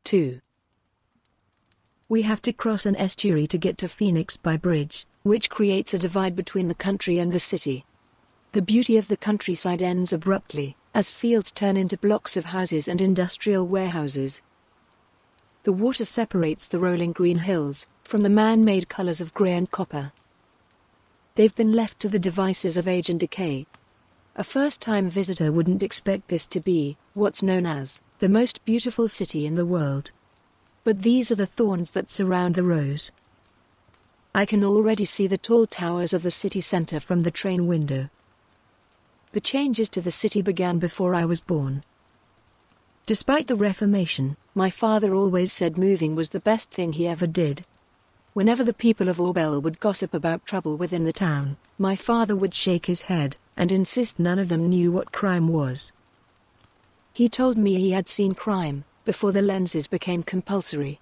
2. We have to cross an estuary to get to Fenix by bridge, which creates a divide between the country and the city. The beauty of the countryside ends abruptly, as fields turn into blocks of houses and industrial warehouses. The water separates the rolling green hills from the man-made colors of gray and copper. They've been left to the devices of age and decay. A first-time visitor wouldn't expect this to be what's known as the most beautiful city in the world. But these are the thorns that surround the rose. I can already see the tall towers of the city center from the train window. The changes to the city began before I was born. Despite the Reformation, my father always said moving was the best thing he ever did. Whenever the people of Orbelle would gossip about trouble within the town, my father would shake his head and insist none of them knew what crime was. He told me he had seen crime before the lenses became compulsory.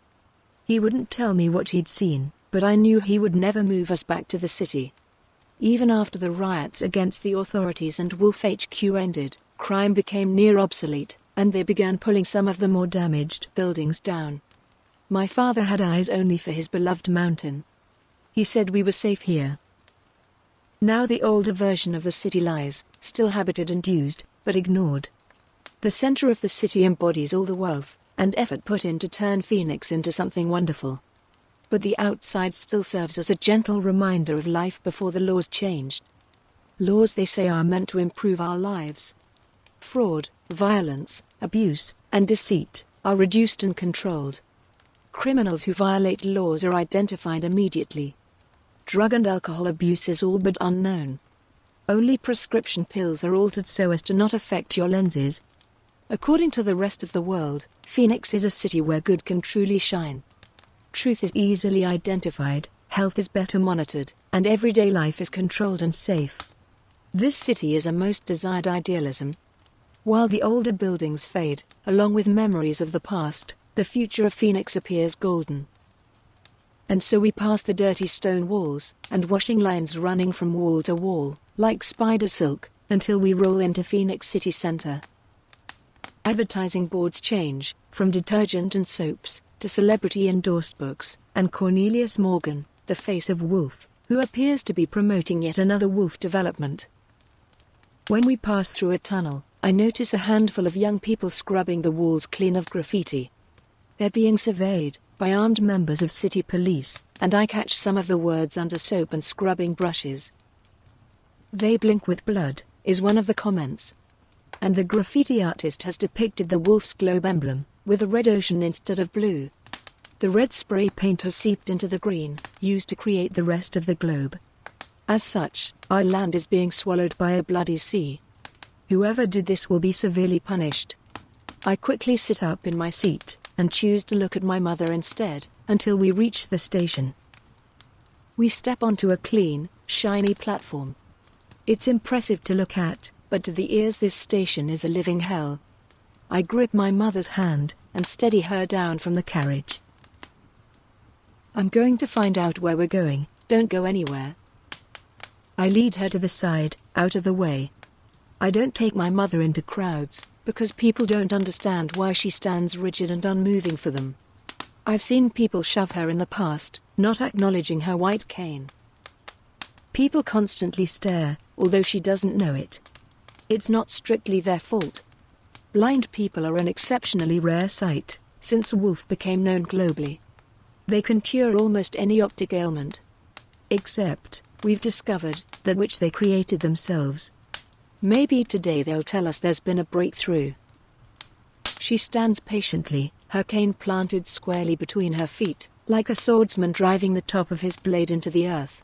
He wouldn't tell me what he'd seen, but I knew he would never move us back to the city. Even after the riots against the authorities and Wolf HQ ended, crime became near obsolete, and they began pulling some of the more damaged buildings down. My father had eyes only for his beloved mountain. He said we were safe here. Now the older version of the city lies, still habited and used, but ignored. The center of the city embodies all the wealth and effort put in to turn Fenix into something wonderful. But the outside still serves as a gentle reminder of life before the laws changed. Laws, they say, are meant to improve our lives. Fraud, violence, abuse, and deceit are reduced and controlled. Criminals who violate laws are identified immediately. Drug and alcohol abuse is all but unknown. Only prescription pills are altered so as to not affect your lenses. According to the rest of the world, Fenix is a city where good can truly shine. Truth is easily identified, health is better monitored, and everyday life is controlled and safe. This city is a most desired idealism. While the older buildings fade, along with memories of the past, the future of Fenix appears golden. And so we pass the dirty stone walls and washing lines running from wall to wall, like spider silk, until we roll into Fenix city center. Advertising boards change, from detergent and soaps, to celebrity-endorsed books, and Cornelius Morgan, the face of Wolf, who appears to be promoting yet another Wolf development. When we pass through a tunnel, I notice a handful of young people scrubbing the walls clean of graffiti. They're being surveyed by armed members of city police, and I catch some of the words under soap and scrubbing brushes. "They blink with blood," is one of the comments. And the graffiti artist has depicted the wolf's globe emblem, with a red ocean instead of blue. The red spray paint has seeped into the green, used to create the rest of the globe. As such, our land is being swallowed by a bloody sea. Whoever did this will be severely punished. I quickly sit up in my seat and choose to look at my mother instead, until we reach the station. We step onto a clean, shiny platform. It's impressive to look at, but to the ears this station is a living hell. I grip my mother's hand and steady her down from the carriage. "I'm going to find out where we're going, don't go anywhere." I lead her to the side, out of the way. I don't take my mother into crowds, because people don't understand why she stands rigid and unmoving for them. I've seen people shove her in the past, not acknowledging her white cane. People constantly stare, although she doesn't know it. It's not strictly their fault. Blind people are an exceptionally rare sight, since Wolf became known globally. They can cure almost any optic ailment. Except, we've discovered, that which they created themselves. Maybe today they'll tell us there's been a breakthrough. She stands patiently, her cane planted squarely between her feet, like a swordsman driving the top of his blade into the earth.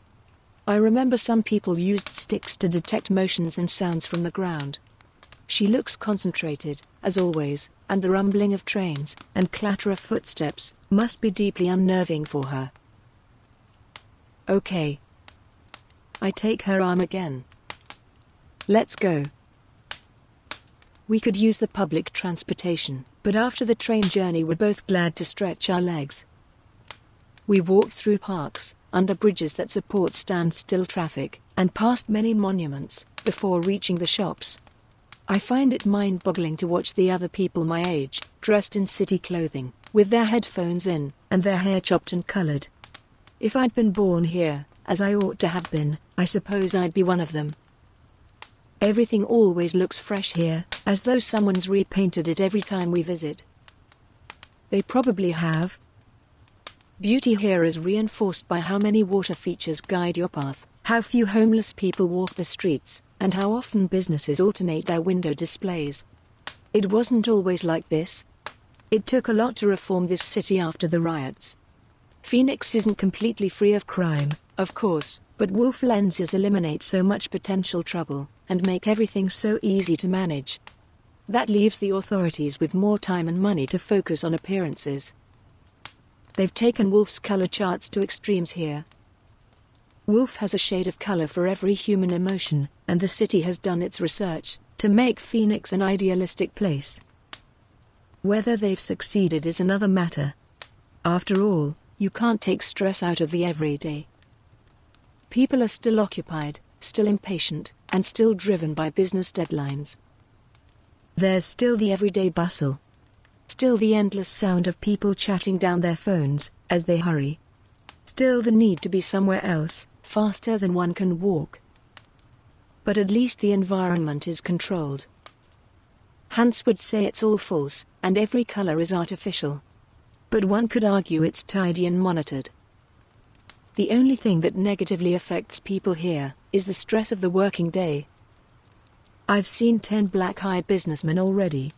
I remember some people used sticks to detect motions and sounds from the ground. She looks concentrated, as always, and the rumbling of trains and clatter of footsteps must be deeply unnerving for her. Okay. I take her arm again. Let's go. We could use the public transportation, but after the train journey we're both glad to stretch our legs. We walk through parks, under bridges that support standstill traffic, and past many monuments, before reaching the shops. I find it mind-boggling to watch the other people my age, dressed in city clothing, with their headphones in, and their hair chopped and colored. If I'd been born here, as I ought to have been, I suppose I'd be one of them. Everything always looks fresh here, as though someone's repainted it every time we visit. They probably have. Beauty here is reinforced by how many water features guide your path, how few homeless people walk the streets, and how often businesses alternate their window displays. It wasn't always like this. It took a lot to reform this city after the riots. Phoenix isn't completely free of crime, of course, but wolf lenses eliminate so much potential trouble, and make everything so easy to manage. That leaves the authorities with more time and money to focus on appearances. They've taken wolf's color charts to extremes here. Wolf has a shade of color for every human emotion, and the city has done its research to make Phoenix an idealistic place. Whether they've succeeded is another matter. After all, you can't take stress out of the everyday. People are still occupied, still impatient, and still driven by business deadlines. There's still the everyday bustle. Still the endless sound of people chatting down their phones as they hurry. Still the need to be somewhere else, faster than one can walk. But at least the environment is controlled. Hans would say it's all false, and every color is artificial. But one could argue it's tidy and monitored. The only thing that negatively affects people here is the stress of the working day. I've seen 10 black-eyed businessmen already.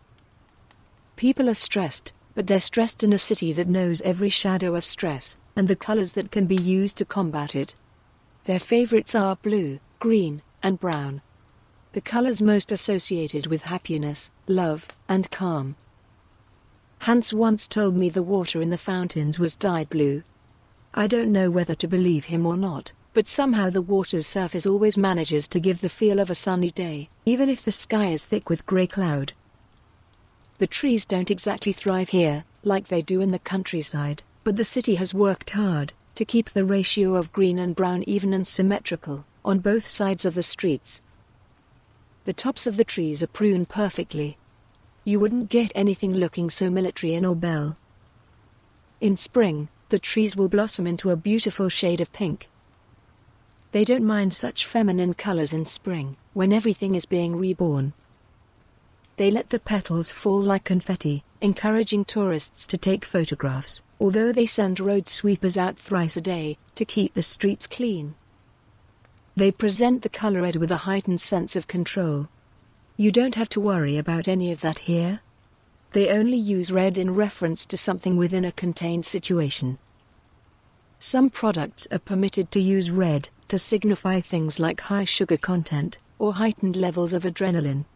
People are stressed, but they're stressed in a city that knows every shadow of stress, and the colors that can be used to combat it. Their favorites are blue, green, and brown. The colors most associated with happiness, love, and calm. Hans once told me the water in the fountains was dyed blue. I don't know whether to believe him or not, but somehow the water's surface always manages to give the feel of a sunny day, even if the sky is thick with grey cloud. The trees don't exactly thrive here, like they do in the countryside, but the city has worked hard to keep the ratio of green and brown even and symmetrical on both sides of the streets. The tops of the trees are pruned perfectly. You wouldn't get anything looking so military in Orbelle. In spring, the trees will blossom into a beautiful shade of pink. They don't mind such feminine colors in spring, when everything is being reborn. They let the petals fall like confetti, encouraging tourists to take photographs, although they send road sweepers out thrice a day to keep the streets clean. They present the color red with a heightened sense of control. You don't have to worry about any of that here. They only use red in reference to something within a contained situation. Some products are permitted to use red to signify things like high sugar content or heightened levels of adrenaline.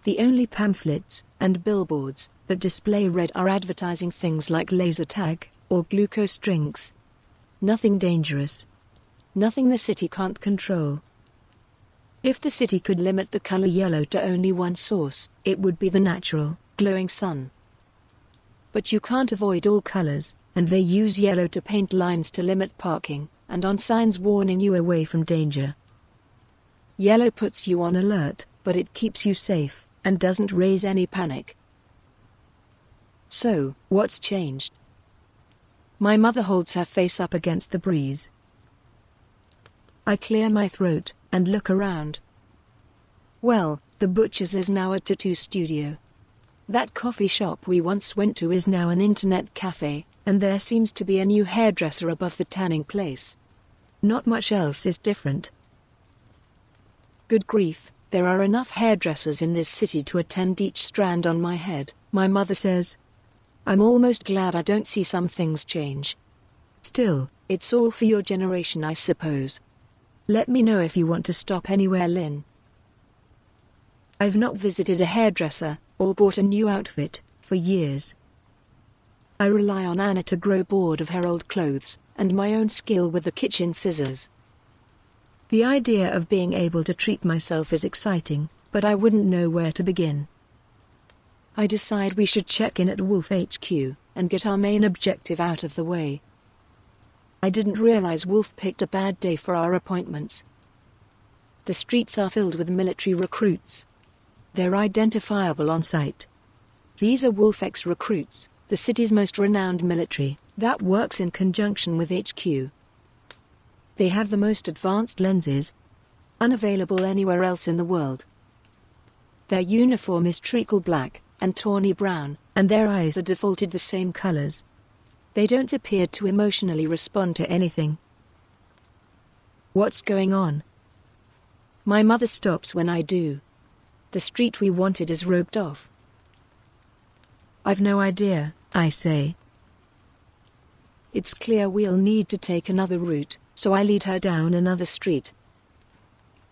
The only pamphlets and billboards that display red are advertising things like laser tag or glucose drinks. Nothing dangerous. Nothing the city can't control. If the city could limit the color yellow to only one source, it would be the natural, glowing sun. But you can't avoid all colors, and they use yellow to paint lines to limit parking, and on signs warning you away from danger. Yellow puts you on alert, but it keeps you safe, and doesn't raise any panic. So, what's changed? My mother holds her face up against the breeze. I clear my throat and look around. Well, the butcher's is now a tattoo studio. That coffee shop we once went to is now an internet cafe, and there seems to be a new hairdresser above the tanning place. Not much else is different. Good grief, there are enough hairdressers in this city to attend each strand on my head, my mother says. I'm almost glad I don't see some things change. Still, it's all for your generation, I suppose. Let me know if you want to stop anywhere, Lynn. I've not visited a hairdresser or bought a new outfit for years. I rely on Anna to grow bored of her old clothes and my own skill with the kitchen scissors. The idea of being able to treat myself is exciting, but I wouldn't know where to begin. I decide we should check in at Wolf HQ and get our main objective out of the way. I didn't realize Wolf picked a bad day for our appointments. The streets are filled with military recruits. They're identifiable on sight. These are Wolf X recruits, the city's most renowned military, that works in conjunction with HQ. They have the most advanced lenses, unavailable anywhere else in the world. Their uniform is treacle black and tawny brown, and their eyes are defaulted the same colors. They don't appear to emotionally respond to anything. What's going on? My mother stops when I do. The street we wanted is roped off. I've no idea, I say. It's clear we'll need to take another route, so I lead her down another street.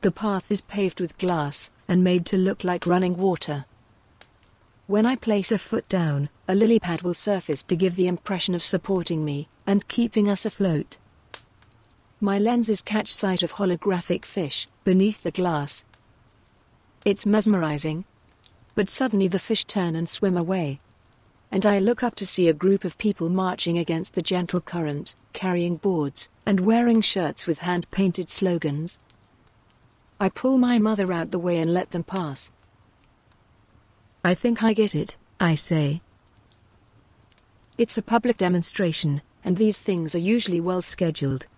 The path is paved with glass, and made to look like running water. When I place a foot down, a lily pad will surface to give the impression of supporting me, and keeping us afloat. My lenses catch sight of holographic fish, beneath the glass. It's mesmerizing. But suddenly the fish turn and swim away. And I look up to see a group of people marching against the gentle current, carrying boards, and wearing shirts with hand-painted slogans. I pull my mother out the way and let them pass. I think I get it, I say. It's a public demonstration, and these things are usually well scheduled.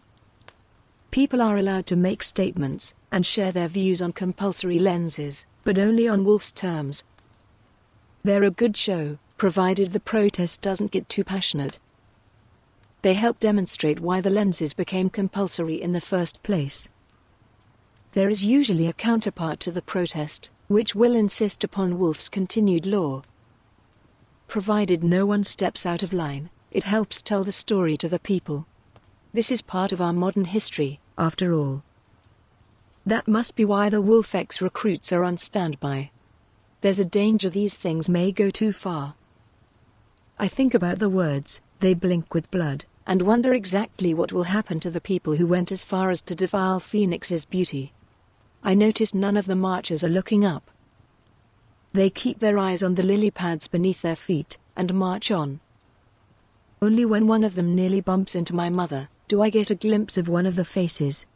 People are allowed to make statements, and share their views on compulsory lenses, but only on Wolf's terms. They're a good show, provided the protest doesn't get too passionate. They help demonstrate why the lenses became compulsory in the first place. There is usually a counterpart to the protest, which will insist upon Wolf's continued law. Provided no one steps out of line, it helps tell the story to the people. This is part of our modern history, after all. That must be why the Wolf X recruits are on standby. There's a danger these things may go too far. I think about the words, "they blink with blood," and wonder exactly what will happen to the people who went as far as to defile Fenix's beauty. I notice none of the marchers are looking up. They keep their eyes on the lily pads beneath their feet, and march on. Only when one of them nearly bumps into my mother, do I get a glimpse of one of the faces.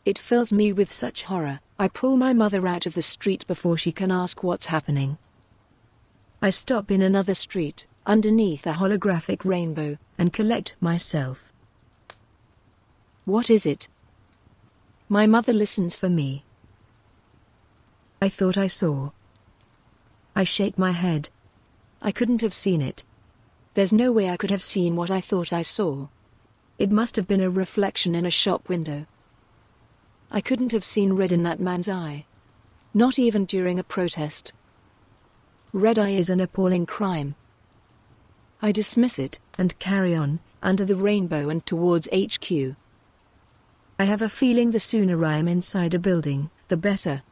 It fills me with such horror, I pull my mother out of the street before she can ask what's happening. I stop in another street, underneath a holographic rainbow, and collect myself. What is it? My mother listens for me. I thought I saw. I shake my head. I couldn't have seen it. There's no way I could have seen what I thought I saw. It must have been a reflection in a shop window. I couldn't have seen red in that man's eye. Not even during a protest. Red eye is an appalling crime. I dismiss it, and carry on, under the rainbow and towards HQ. I have a feeling the sooner I am inside a building, the better.